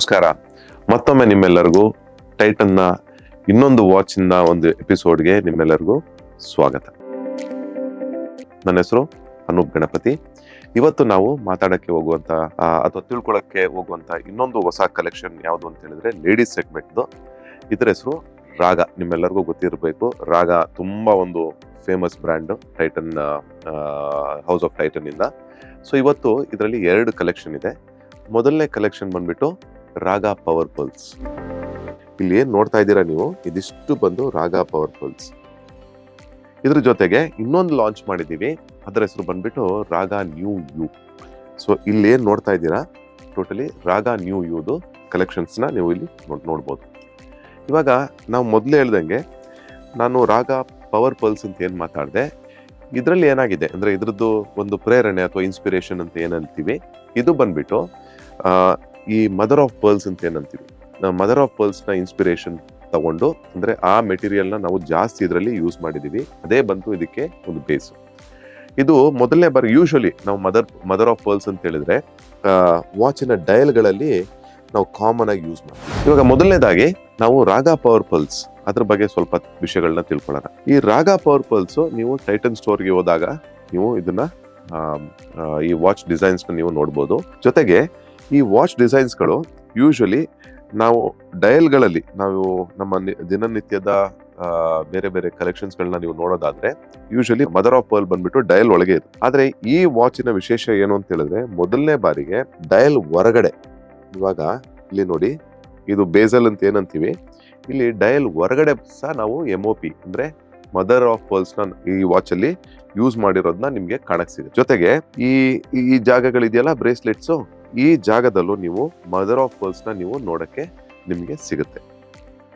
ನಮಸ್ಕಾರ. ಮತ್ತೊಮ್ಮೆ ನಿಮ್ಮೆಲ್ಲರಿಗೂ ಟೈಟನ್ನ ಇನ್ನೊಂದು ವಾಚಿನ ಒಂದು ಎಪಿಸೋಡ್ಗೆ ನಿಮ್ಮೆಲ್ಲರಿಗೂ ಸ್ವಾಗತ. ನನ್ನ ಹೆಸರು ಅನೂಪ್ ಗಣಪತಿ. ಇವತ್ತು ನಾವು ಮಾತಾಡಕ್ಕೆ ಹೋಗುವಂತ ಅಥವಾ ತಿಳ್ಕೊಳಕ್ಕೆ ಹೋಗುವಂತ ಇನ್ನೊಂದು ಹೊಸ ಕಲೆಕ್ಷನ್ ಯಾವುದು ಅಂತ ಹೇಳಿದ್ರೆ ಲೇಡೀಸ್ ಸೆಗ್ಮೆಂಟ್ದು. ಇದರ ಹೆಸರು ರಾಗ. ನಿಮ್ಮೆಲ್ಲರಿಗೂ ಗೊತ್ತಿರಬೇಕು, ರಾಗ ತುಂಬಾ ಒಂದು famous brand tighten, house of tighten ಇಂದ. ಸೊ ಇವತ್ತು ಇದರಲ್ಲಿ 2 ಕಲೆಕ್ಷನ್ ಇದೆ. ಮೊದಲನೇ ಕಲೆಕ್ಷನ್ ಬಂದ್ಬಿಟ್ಟು ರಾಗ ಪವರ್ ಪಲ್ಸ್. ಇಲ್ಲಿ ಏನ್ ನೋಡ್ತಾ ಇದ್ದೀರಾ ನೀವು, ಇದಿಷ್ಟು ಬಂದು ರಾಗ ಪವರ್ ಪಲ್ಸ್. ಇದ್ರ ಜೊತೆಗೆ ಇನ್ನೊಂದು ಲಾಂಚ್ ಮಾಡಿದೀವಿ, ಅದರ ಹೆಸರು ಬಂದ್ಬಿಟ್ಟು ರಾಗ ನ್ಯೂ ಯು. ಸೊ ಇಲ್ಲಿ ಏನ್ ನೋಡ್ತಾ ಇದ್ದೀರಾ, ಟೋಟಲಿ ರಾಗ ನ್ಯೂ ಯುದು ಕಲೆಕ್ಷನ್ಸ್ ನ ನೀವು ಇಲ್ಲಿ ನೋಡ್ಬೋದು. ಇವಾಗ ನಾವು ಮೊದಲೇ ಹೇಳ್ದಂಗೆ ನಾನು ರಾಗ ಪವರ್ ಪಲ್ಸ್ ಅಂತ ಏನ್ ಮಾತಾಡಿದೆ, ಇದರಲ್ಲಿ ಏನಾಗಿದೆ ಅಂದ್ರೆ ಇದ್ರದ್ದು ಒಂದು ಪ್ರೇರಣೆ ಅಥವಾ ಇನ್ಸ್ಪಿರೇಷನ್ ಅಂತ ಏನಂತೀವಿ, ಇದು ಬಂದ್ಬಿಟ್ಟು ಈ ಮದರ್ ಆಫ್ ಪರ್ಲ್ಸ್ ಅಂತ ಏನಂತೀವಿ. ಮದರ್ ಆಫ್ ಪರ್ಲ್ಸ್ ನ ಇನ್ಸ್ಪಿರೇಷನ್ ತಗೊಂಡು ಅಂದ್ರೆ ಆ ಮೆಟೀರಿಯಲ್ ನ ನಾವು ಜಾಸ್ತಿ ಇದರಲ್ಲಿ ಯೂಸ್ ಮಾಡಿದೀವಿ. ಅದೇ ಬಂತು ಇದಕ್ಕೆ ಒಂದು ಬೇಸ್. ಇದು ಮೊದಲನೇ ಬಾರಿ ಯೂಶಲಿ ನಾವು ಮದರ್ ಆಫ್ ಪರ್ಲ್ಸ್ ಅಂತ ಹೇಳಿದ್ರೆ ವಾಚಿನ ಡಯಲ್ಗಳಲ್ಲಿ ನಾವು ಕಾಮನ್ ಆಗಿ ಯೂಸ್ ಮಾಡ್ತೀವಿ. ಇವಾಗ ಮೊದಲನೇದಾಗಿ ನಾವು ರಾಗ ಪವರ್ ಪಲ್ಸ್ ಅದ್ರ ಬಗ್ಗೆ ಸ್ವಲ್ಪ ವಿಷಯಗಳನ್ನ ತಿಳ್ಕೊಳ್ಳೋಣ. ಈ ರಾಗ ಪವರ್ ಪಲ್ಸ್ ನೀವು ಟೈಟನ್ ಸ್ಟೋರ್ಗೆ ಹೋದಾಗ ನೀವು ಇದನ್ನ ಈ ವಾಚ್ ಡಿಸೈನ್ಸ್ ನೀವು ನೋಡ್ಬೋದು. ಜೊತೆಗೆ ಈ ವಾಚ್ ಡಿಸೈನ್ಸ್ಗಳು ಯೂಶಲಿ ನಾವು ಡಯಲ್ಗಳಲ್ಲಿ ನಾವು ನಮ್ಮ ದಿನನಿತ್ಯದ ಬೇರೆ ಬೇರೆ ಕಲೆಕ್ಷನ್ಸ್ ಗಳನ್ನ ನೀವು ನೋಡೋದಾದ್ರೆ ಯೂಶಲಿ ಮದರ್ ಆಫ್ ಪರ್ಲ್ ಬಂದ್ಬಿಟ್ಟು ಡಯಲ್ ಒಳಗೆ ಇದೆ. ಆದ್ರೆ ಈ ವಾಚಿನ ವಿಶೇಷ ಏನು ಅಂತ ಹೇಳಿದ್ರೆ ಮೊದಲನೇ ಬಾರಿಗೆ ಡಯಲ್ ಹೊರಗಡೆ, ಇವಾಗ ಇಲ್ಲಿ ನೋಡಿ ಇದು ಬೇಸಲ್ ಅಂತ ಏನಂತೀವಿ, ಇಲ್ಲಿ ಡಯಲ್ ಹೊರಗಡೆ ಸಹ ನಾವು MOP ಅಂದ್ರೆ ಮದರ್ ಆಫ್ ಪರ್ಲ್ಸ್ ನ ಈ ವಾಚ್ ಅಲ್ಲಿ ಯೂಸ್ ಮಾಡಿರೋದನ್ನ ನಿಮ್ಗೆ ಕಾಣಕ್ ಸಿಗುತ್ತೆ. ಜೊತೆಗೆ ಈ ಜಾಗಗಳಿದೆಯಲ್ಲ ಬ್ರೇಸ್ಲೆಟ್ಸ್, ಈ ಜಾಗದಲ್ಲೂ ನೀವು ಮದರ್ ಆಫ್ ಪರ್ಲ್ಸ್ ನ ನೀವು ನೋಡಕ್ಕೆ ನಿಮ್ಗೆ ಸಿಗುತ್ತೆ.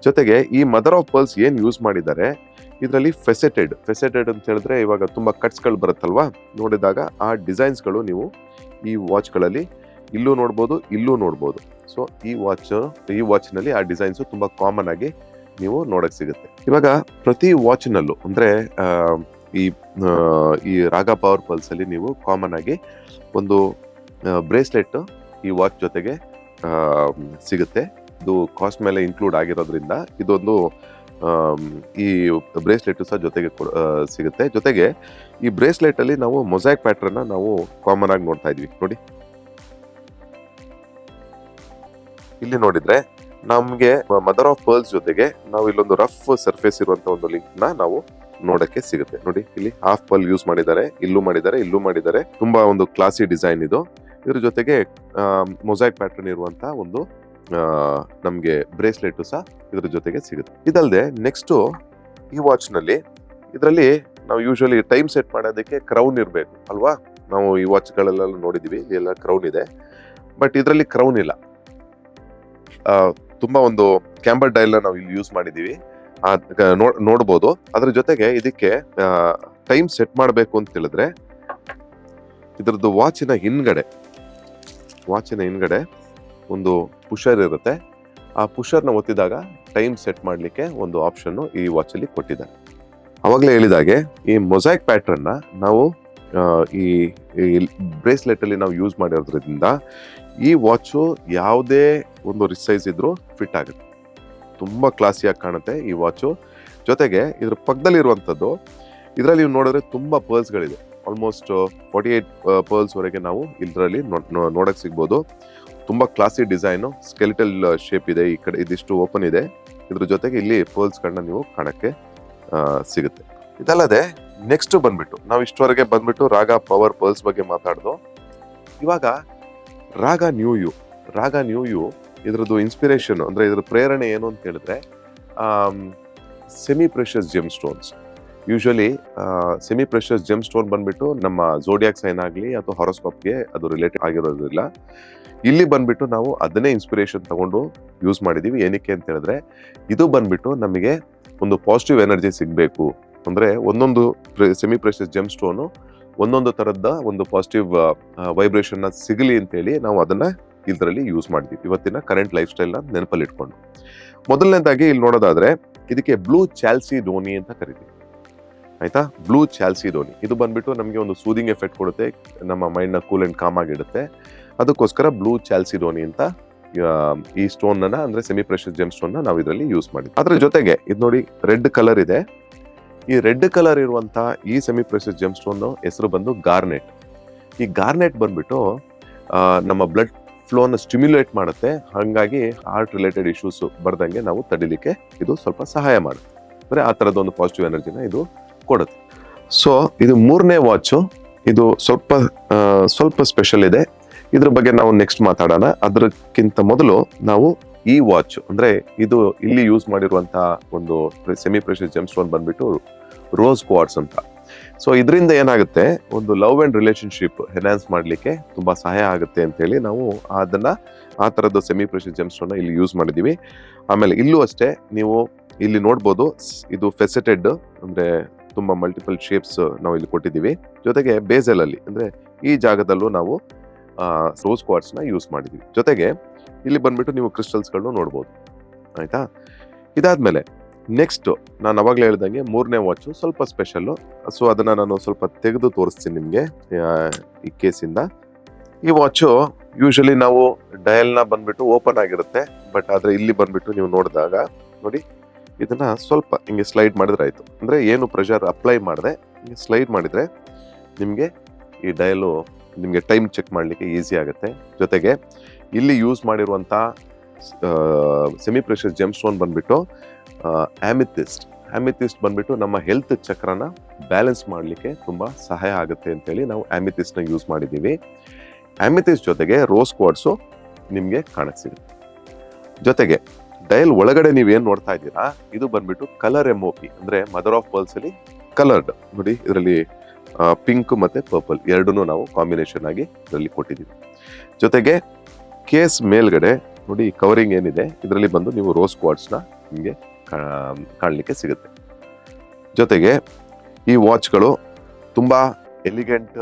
ಜೊತೆಗೆ ಈ ಮದರ್ ಆಫ್ ಪರ್ಲ್ಸ್ ಏನ್ ಯೂಸ್ ಮಾಡಿದ್ದಾರೆ, ಇದರಲ್ಲಿ ಫೆಸೆಟೆಡ್ ಅಂತ ಹೇಳಿದ್ರೆ ಇವಾಗ ತುಂಬಾ ಕಟ್ಸ್ ಗಳು ಬರುತ್ತಲ್ವಾ, ನೋಡಿದಾಗ ಆ ಡಿಸೈನ್ಸ್ ಗಳು ನೀವು ಈ ವಾಚ್ ಗಳಲ್ಲಿ ಇಲ್ಲೂ ನೋಡ್ಬೋದು, ಇಲ್ಲೂ ನೋಡ್ಬೋದು. ಸೊ ಈ ವಾಚ್ನಲ್ಲಿ ಆ ಡಿಸೈನ್ಸ್ ತುಂಬಾ ಕಾಮನ್ ಆಗಿ ನೀವು ನೋಡಕ್ ಸಿಗುತ್ತೆ. ಇವಾಗ ಪ್ರತಿ ವಾಚ್ನಲ್ಲೂ ಅಂದ್ರೆ ಈ ರಾಗ ಪವರ್ ಪಲ್ಸ್ ಅಲ್ಲಿ ನೀವು ಕಾಮನ್ ಆಗಿ ಒಂದು ಬ್ರೇಸ್ಲೆಟ್ ಈ ವಾಚ್ ಜೊತೆಗೆ ಸಿಗುತ್ತೆ. ಇದು ಕಾಸ್ಟ್ ಮೇಲೆ ಇನ್ಕ್ಲೂಡ್ ಆಗಿರೋದ್ರಿಂದ ಇದೊಂದು ಈ ಬ್ರೇಸ್ಲೆಟ್ ಸಹ ಜೊತೆಗೆ ಸಿಗುತ್ತೆ. ಜೊತೆಗೆ ಈ ಬ್ರೇಸ್ಲೆಟ್ ಅಲ್ಲಿ ನಾವು ಮೊಸೈಕ್ ಪ್ಯಾಟರ್ನ್ ನಾವು ಕಾಮನ್ ಆಗಿ ನೋಡ್ತಾ ಇದ್ವಿ. ನೋಡಿ ಇಲ್ಲಿ ನೋಡಿದ್ರೆ ನಮ್ಗೆ ಮದರ್ ಆಫ್ ಪರ್ಲ್ಸ್ ಜೊತೆಗೆ ನಾವು ಇಲ್ಲೊಂದು ರಫ್ ಸರ್ಫೇಸ್ ಇರುವಂತ ಒಂದು ಲಿಂಕ್ ನ ನಾವು ನೋಡಕ್ಕೆ ಸಿಗುತ್ತೆ. ನೋಡಿ ಇಲ್ಲಿ ಹಾಫ್ ಪರ್ಲ್ ಯೂಸ್ ಮಾಡಿದ್ದಾರೆ, ಇಲ್ಲೂ ಮಾಡಿದ್ದಾರೆ. ತುಂಬಾ ಒಂದು ಕ್ಲಾಸಿ ಡಿಸೈನ್ ಇದು. ಇದ್ರ ಜೊತೆಗೆ ಮೊಸೈಕ್ ಪ್ಯಾಟರ್ನ್ ಇರುವಂತ ಒಂದು ನಮ್ಗೆ ಬ್ರೇಸ್ಲೆಟ್ ಸಹ ಇದ್ರ ಜೊತೆಗೆ ಸಿಗುತ್ತೆ. ಇದಲ್ಲದೆ ನೆಕ್ಸ್ಟ್ ಈ ವಾಚ್ ನಲ್ಲಿ ಇದರಲ್ಲಿ ನಾವು ಯೂಶಲಿ ಟೈಮ್ ಸೆಟ್ ಮಾಡೋದಕ್ಕೆ ಕ್ರೌನ್ ಇರಬೇಕು ಅಲ್ವಾ. ನಾವು ಈ ವಾಚ್ ಗಳೆಲ್ಲ ನೋಡಿದೀವಿ, ಇಲ್ಲೆಲ್ಲ ಕ್ರೌನ್ ಇದೆ. ಬಟ್ ಇದರಲ್ಲಿ ಕ್ರೌನ್ ಇಲ್ಲ. ತುಂಬಾ ಒಂದು ಕ್ಯಾಂಬರ್ ಡಯಲ್ ನಾವು ಇಲ್ಲಿ ಯೂಸ್ ಮಾಡಿದೀವಿ, ನೋಡ್ಬೋದು. ಅದ್ರ ಜೊತೆಗೆ ಇದಕ್ಕೆ ಟೈಮ್ ಸೆಟ್ ಮಾಡಬೇಕು ಅಂತ ಹೇಳಿದ್ರೆ ಇದ್ರದ್ದು ವಾಚಿನ ಹಿಂದ್ಗಡೆ ಒಂದು ಪುಷರ್ ಇರುತ್ತೆ. ಆ ಪುಷರ್ನ ಒತ್ತಿದಾಗ ಟೈಮ್ ಸೆಟ್ ಮಾಡ್ಲಿಕ್ಕೆ ಒಂದು ಆಪ್ಷನ್ ಈ ವಾಚ್ ಅಲ್ಲಿ ಕೊಟ್ಟಿದ್ದಾರೆ. ಅವಾಗಲೇ ಹೇಳಿದಾಗೆ ಈ ಮೊಸೈಕ್ ಪ್ಯಾಟರ್ನ್ ನಾವು ಈ ಬ್ರೇಸ್ಲೆಟ್ ಅಲ್ಲಿ ನಾವು ಯೂಸ್ ಮಾಡಿರೋದ್ರಿಂದ ಈ ವಾಚು ಯಾವುದೇ ಒಂದು ರಿಸೈಸ್ ಇದ್ರೂ ಫಿಟ್ ಆಗುತ್ತೆ. ತುಂಬಾ ಕ್ಲಾಸಿಯಾಗಿ ಕಾಣುತ್ತೆ ಈ ವಾಚು. ಜೊತೆಗೆ ಇದ್ರ ಪಕ್ಕದಲ್ಲಿ ಇರುವಂತದ್ದು, ಇದರಲ್ಲಿ ನೀವು ನೋಡಿದ್ರೆ ತುಂಬಾ ಪರ್ಲ್ಸ್ ಗಳಿದೆ. ಆಲ್ಮೋಸ್ಟ್ 48 ಪರ್ಲ್ಸ್ ವರೆಗೆ ನಾವು ಇದರಲ್ಲಿ ನೋಡಕ್ ಸಿಗ್ಬೋದು. ತುಂಬಾ ಕ್ಲಾಸಿ ಡಿಸೈನ್, ಸ್ಕೆಲಿಟಲ್ ಶೇಪ್ ಇದೆ. ಈ ಕಡೆ ಇದಿಷ್ಟು ಓಪನ್ ಇದೆ. ಇದ್ರ ಜೊತೆಗೆ ಇಲ್ಲಿ ಪರ್ಲ್ಸ್ ಗಳನ್ನ ನೀವು ಕಾಣಕ್ಕೆ ಸಿಗುತ್ತೆ. ಇದಲ್ಲದೆ ನೆಕ್ಸ್ಟ್ ಬಂದ್ಬಿಟ್ಟು ನಾವು ಇಷ್ಟವರೆಗೆ ಬಂದ್ಬಿಟ್ಟು ರಾಗ ಪವರ್ ಪರ್ಲ್ಸ್ ಬಗ್ಗೆ ಮಾತಾಡ್ದು. ಇವಾಗ ರಾಗ ನ್ಯೂ ಯು ಇದ್ರದ್ದು ಇನ್ಸ್ಪಿರೇಷನ್ ಅಂದ್ರೆ ಇದ್ರ ಪ್ರೇರಣೆ ಏನು ಅಂತ ಹೇಳಿದ್ರೆ semi precious GeM stones. Usually semi precious GeM stone ಬಂದ್ಬಿಟ್ಟು ನಮ್ಮ ಝೋಡಿಯಾಕ್ ಸೈನ್ ಆಗಲಿ ಅಥವಾ ಹಾರೋಸ್ಕೋಪ್ಗೆ ಅದು ರಿಲೇಟೆಡ್ ಆಗಿರೋದಿಲ್ಲ. ಇಲ್ಲಿ ಬಂದ್ಬಿಟ್ಟು ನಾವು ಅದನ್ನೇ ಇನ್ಸ್ಪಿರೇಷನ್ ತಗೊಂಡು ಯೂಸ್ ಮಾಡಿದೀವಿ. ಏನಕ್ಕೆ ಅಂತ ಹೇಳಿದ್ರೆ ಇದು ಬಂದ್ಬಿಟ್ಟು ನಮಗೆ ಒಂದು ಪಾಸಿಟಿವ್ ಎನರ್ಜಿ ಸಿಗ್ಬೇಕು ಅಂದ್ರೆ ಒಂದೊಂದು ಸೆಮಿ ಪ್ರೆಷಸ್ ಜೆಮ್ ಸ್ಟೋನು ಒಂದೊಂದು ತರದ ಒಂದು ಪಾಸಿಟಿವ್ ವೈಬ್ರೇಷನ್ ನ ಸಿಗಲಿ ಅಂತ ಹೇಳಿ ನಾವು ಅದನ್ನ ಇದರಲ್ಲಿ ಯೂಸ್ ಮಾಡಿದ್ವಿ ಇವತ್ತಿನ ಕರೆಂಟ್ ಲೈಫ್ ಸ್ಟೈಲ್ ನ ನೆನಪಲ್ಲಿ ಇಟ್ಕೊಂಡು. ಮೊದಲನೇದಾಗಿ ಇಲ್ಲಿ ನೋಡೋದಾದ್ರೆ ಇದಕ್ಕೆ ಬ್ಲೂ ಚಾಲ್ಸಿಡೋನಿ ಅಂತ ಕರಿತೀವಿ. ಆಯ್ತಾ, ಬ್ಲೂ ಚಾಲ್ಸಿಡೋನಿ ಇದು ಬಂದ್ಬಿಟ್ಟು ನಮಗೆ ಒಂದು ಸೂದಿಂಗ್ ಎಫೆಕ್ಟ್ ಕೊಡುತ್ತೆ, ನಮ್ಮ ಮೈಂಡ್ ನ ಕೂಲ್ ಅಂಡ್ ಕಾಮ್ ಆಗಿಡುತ್ತೆ. ಅದಕ್ಕೋಸ್ಕರ ಬ್ಲೂ ಚಾಲ್ಸಿಡೋನಿ ಅಂತ ಈ ಸ್ಟೋನ್ ಅನ್ನ ಅಂದ್ರೆ ಸೆಮಿ ಪ್ರೆಷಸ್ ಜೆಮ್ ಸ್ಟೋನ್ ನಾವು ಇದರಲ್ಲಿ ಯೂಸ್ ಮಾಡಿದ್ವಿ. ಅದ್ರ ಜೊತೆಗೆ ಇದು ನೋಡಿ ರೆಡ್ ಕಲರ್ ಇದೆ. ಈ ರೆಡ್ ಕಲರ್ ಇರುವಂತ ಈ ಸೆಮಿ ಪ್ರೆಷಸ್ ಜೆಮ್ ಸ್ಟೋನ್ ಹೆಸರು ಬಂದು ಗಾರ್ನೆಟ್. ಈ ಗಾರ್ನೆಟ್ ಬಂದ್ಬಿಟ್ಟು ನಮ್ಮ ಬ್ಲಡ್ ಫ್ಲೋನ ಸ್ಟಿಮ್ಯುಲೇಟ್ ಮಾಡುತ್ತೆ. ಹಾಗಾಗಿ ಹಾರ್ಟ್ ರಿಲೇಟೆಡ್ ಇಶ್ಯೂಸ್ ಬರ್ದಂಗೆ ನಾವು ತಡಿಲಿಕ್ಕೆ ಇದು ಸ್ವಲ್ಪ ಸಹಾಯ ಮಾಡುತ್ತೆ. ಅಂದ್ರೆ ಆ ತರದ ಒಂದು ಪಾಸಿಟಿವ್ ಎನರ್ಜಿನ ಇದು ಕೊಡುತ್ತೆ. ಸೊ ಇದು 3ನೇ ವಾಚು. ಇದು ಸ್ವಲ್ಪ ಸ್ಪೆಷಲ್ ಇದೆ. ಇದ್ರ ಬಗ್ಗೆ ನಾವು ನೆಕ್ಸ್ಟ್ ಮಾತಾಡೋಣ. ಅದಕ್ಕಿಂತ ಮೊದಲು ನಾವು ಈ ವಾಚ್ ಅಂದ್ರೆ ಇದು ಇಲ್ಲಿ ಯೂಸ್ ಮಾಡಿರುವಂತಹ ಒಂದು ಸೆಮಿ ಪ್ರೆಷಸ್ ಜೆಮ್ ಸ್ಟೋನ್ ಬಂದ್ಬಿಟ್ಟು ರೋಸ್ ಕ್ವಾರ್ಟ್ಸ್ ಅಂತ. ಸೊ ಇದರಿಂದ ಏನಾಗುತ್ತೆ, ಒಂದು ಲವ್ ಅಂಡ್ ರಿಲೇಶನ್ಶಿಪ್ ಎನ್ಹಾನ್ಸ್ ಮಾಡ್ಲಿಕ್ಕೆ ತುಂಬಾ ಸಹಾಯ ಆಗುತ್ತೆ ಅಂತ ಹೇಳಿ ನಾವು ಅದನ್ನ ಆ ತರದ ಸೆಮಿ ಪ್ರೆಷಸ್ ಜೆಮ್ ಸ್ಟೋನ್ ಇಲ್ಲಿ ಯೂಸ್ ಮಾಡಿದೀವಿ. ಆಮೇಲೆ ಇಲ್ಲೂ ಅಷ್ಟೇ ನೀವು ಇಲ್ಲಿ ನೋಡ್ಬೋದು, ಇದು ಫೆಸೆಟೆಡ್ ಅಂದ್ರೆ ತುಂಬಾ ಮಲ್ಟಿಪಲ್ ಶೇಪ್ಸ್ ನಾವು ಇಲ್ಲಿ ಕೊಟ್ಟಿದ್ದೀವಿ. ಜೊತೆಗೆ ಬೇಸಲ್ ಅಲ್ಲಿ ಅಂದ್ರೆ ಈ ಜಾಗದಲ್ಲೂ ನಾವು ರೋಸ್ ಕ್ವಾರ್ಟ್ಸ್ ನ ಯೂಸ್ ಮಾಡಿದೀವಿ. ಜೊತೆಗೆ ಇಲ್ಲಿ ಬಂದ್ಬಿಟ್ಟು ನೀವು ಕ್ರಿಸ್ಟಲ್ಸ್ ಗಳನ್ನ ನೋಡ್ಬೋದು. ಆಯ್ತಾ, ಇದಾದ್ಮೇಲೆ ನೆಕ್ಸ್ಟ್ ನಾನು ಅವಾಗಲೇ ಹೇಳ್ದಂಗೆ 3ನೇ ವಾಚ್ ಸ್ವಲ್ಪ ಸ್ಪೆಷಲ್. ಸೊ ಅದನ್ನ ನಾನು ಸ್ವಲ್ಪ ತೆಗೆದು ತೋರಿಸ್ತೀನಿ ನಿಮ್ಗೆ ಈ ಕೇಸಿಂದ. ಈ ವಾಚು ಯೂಶಲಿ ನಾವು ಡಯಲ್ ನ ಬಂದ್ಬಿಟ್ಟು ಓಪನ್ ಆಗಿರುತ್ತೆ. ಬಟ್ ಆದ್ರೆ ಇಲ್ಲಿ ಬಂದ್ಬಿಟ್ಟು ನೀವು ನೋಡಿದಾಗ ನೋಡಿ, ಇದನ್ನ ಸ್ವಲ್ಪ ಹಿಂಗೆ ಸ್ಲೈಡ್ ಮಾಡಿದ್ರೆ ಆಯ್ತು. ಅಂದ್ರೆ ಏನು ಪ್ರೆಷರ್ ಅಪ್ಲೈ ಮಾಡದೆ ಹಿಂಗೆ ಸ್ಲೈಡ್ ಮಾಡಿದ್ರೆ ನಿಮ್ಗೆ ಈ ಡಯಲು ನಿಮ್ಗೆ ಟೈಮ್ ಚೆಕ್ ಮಾಡ್ಲಿಕ್ಕೆ ಈಸಿ ಆಗುತ್ತೆ. ಜೊತೆಗೆ ಇಲ್ಲಿ ಯೂಸ್ ಮಾಡಿರುವಂತ ಸೆಮಿ ಪ್ರೆಷಸ್ ಜೆಮ್ ಸ್ಟೋನ್ ಬಂದ್ಬಿಟ್ಟು ಆಮಿಥಿಸ್ಟ್ ಬಂದ್ಬಿಟ್ಟು ನಮ್ಮ ಹೆಲ್ತ್ ಚಕ್ರನ ಬ್ಯಾಲೆನ್ಸ್ ಮಾಡ್ಲಿಕ್ಕೆ ತುಂಬಾ ಸಹಾಯ ಆಗುತ್ತೆ ಅಂತ ಹೇಳಿ ನಾವು ಆಮಿಥಿಸ್ಟ್ ನ ಯೂಸ್ ಮಾಡಿದೀವಿ. ಆಮಿಥಿಸ್ಟ್ ಜೊತೆಗೆ ರೋಸ್ ಕ್ವಾರ್ಟ್ಸ್ ನಿಮ್ಗೆ ಕಾಣಕ್ ಸಿಗುತ್ತೆ. ಜೊತೆಗೆ ಡಯಲ್ ಒಳಗಡೆ ನೀವೇನ್ ನೋಡ್ತಾ ಇದ್ದೀರಾ, ಇದು ಬಂದ್ಬಿಟ್ಟು ಕಲರ್ MOP ಅಂದ್ರೆ ಮದರ್ ಆಫ್ ಪರ್ಲ್ಸ್ ಅಲ್ಲಿ ಕಲರ್ಡ್. ನೋಡಿ ಇದರಲ್ಲಿ ಪಿಂಕ್ ಮತ್ತೆ ಪರ್ಪಲ್ ಎರಡನ್ನೂ ನಾವು ಕಾಂಬಿನೇಷನ್ ಆಗಿ ಇದರಲ್ಲಿ ಕೊಟ್ಟಿದ್ದೀವಿ. ಜೊತೆಗೆ ಕೇಸ್ ಮೇಲ್ಗಡೆ ನೋಡಿ ಕವರಿಂಗ್ ಏನಿದೆ, ಇದರಲ್ಲಿ ಬಂದು ನೀವು ರೋಸ್ ಕ್ವಾರ್ಟ್ಸ್ ನ ನಿಮ್ಗೆ ಕಾಣಲಿಕ್ಕೆ ಸಿಗುತ್ತೆ. ಜೊತೆಗೆ ಈ ವಾಚ್ಗಳು ತುಂಬಾ ಎಲಿಗೆಂಟ್,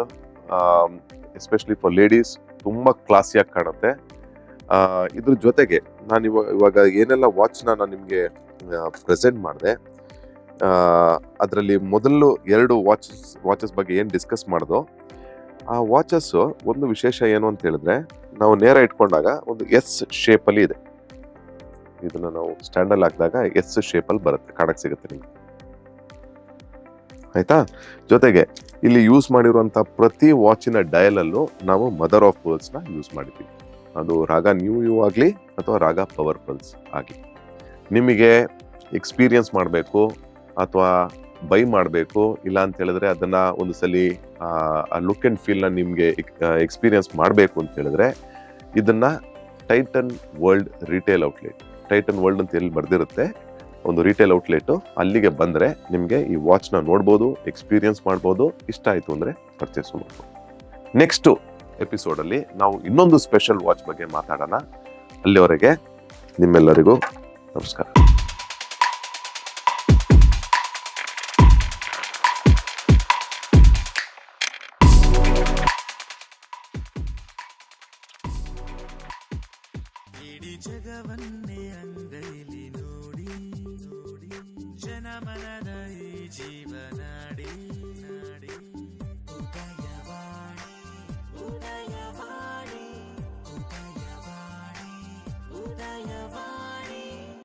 ಎಸ್ಪೆಷಲಿ ಫಾರ್ ಲೇಡೀಸ್ ತುಂಬಾ ಕ್ಲಾಸಿಯಾಗಿ ಕಾಣುತ್ತೆ. ಇದ್ರ ಜೊತೆಗೆ ನಾನು ಇವಾಗ ಏನೆಲ್ಲ ವಾಚ್ನ ನಾನು ನಿಮ್ಗೆ ಪ್ರೆಸೆಂಟ್ ಮಾಡಿದೆ, ಅದರಲ್ಲಿ ಮೊದಲು 2 ವಾಚಸ್ ಬಗ್ಗೆ ಏನ್ ಡಿಸ್ಕಸ್ ಮಾಡ್ದೋ, ಆ ವಾಚಸ್ ಒಂದು ವಿಶೇಷ ಏನು ಅಂತ ಹೇಳಿದ್ರೆ, ನಾವು ನೇರ ಇಟ್ಕೊಂಡಾಗ ಒಂದು ಎಸ್ ಶೇಪ್ ಅಲ್ಲಿ ಇದೆ. ಇದನ್ನ ನಾವು ಸ್ಟ್ಯಾಂಡ್ ಅಲ್ಲಿ ಹಾಕಿದಾಗ ಎಸ್ ಶೇಪ್ ಅಲ್ಲಿ ಬರುತ್ತೆ, ಕಾಣಕ್ ಸಿಗುತ್ತೆ ನಿಮ್ಗೆ. ಆಯ್ತಾ, ಜೊತೆಗೆ ಇಲ್ಲಿ ಯೂಸ್ ಮಾಡಿರುವಂತ ಪ್ರತಿ ವಾಚಿನ ಡಯಲ್ ಅಲ್ಲೂ ನಾವು ಮದರ್ ಆಫ್ ಪರ್ಲ್ಸ್ ನ ಯೂಸ್ ಮಾಡಿದ್ವಿ. ಅದು ರಾಗ ನ್ಯೂ ಆಗ್ಲಿ ಅಥವಾ ರಾಗ ಪವರ್ ಪರ್ಲ್ಸ್ ಆಗಿ. ನಿಮಗೆ ಎಕ್ಸ್ಪೀರಿಯನ್ಸ್ ಮಾಡಬೇಕು ಅಥವಾ ಬೈ ಮಾಡಬೇಕು ಇಲ್ಲ ಅಂತ ಹೇಳಿದ್ರೆ, ಅದನ್ನ ಒಂದು ಸಲಿ ಆ ಲುಕ್ ಅಂಡ್ ಫೀಲ್ ನ ನಿಮ್ಗೆ ಎಕ್ಸ್ಪೀರಿಯನ್ಸ್ ಮಾಡಬೇಕು ಅಂತ ಹೇಳಿದ್ರೆ, ಇದನ್ನ tighten world retail outlet, tighten world ಅಂತ ಎಲ್ಲಿ ಬರ್ದಿರುತ್ತೆ ಒಂದು ರಿಟೇಲ್ ಔಟ್ಲೆಟ್, ಅಲ್ಲಿಗೆ ಬಂದ್ರೆ ನಿಮ್ಗೆ ಈ ವಾಚ್ ನ ನೋಡ್ಬೋದು, ಎಕ್ಸ್ಪೀರಿಯನ್ಸ್ ಮಾಡ್ಬೋದು. ಇಷ್ಟ ಆಯ್ತು ಅಂದ್ರೆ ಪರ್ಚೇಸ್ ಮಾಡ್ಬೋದು. ನೆಕ್ಸ್ಟ್ ಎಪಿಸೋಡ್ ಅಲ್ಲಿ ನಾವು ಇನ್ನೊಂದು ಸ್ಪೆಷಲ್ ವಾಚ್ ಬಗ್ಗೆ ಮಾತಾಡೋಣ. ಅಲ್ಲಿವರೆಗೆ ನಿಮ್ಮೆಲ್ಲರಿಗೂ ನಮಸ್ಕಾರ. ಜಗವನ್ನೇ ಅಂಗೈಲಿ ನೋಡಿ ಜನಮನದ ಈ ಜೀವನಾಡಿ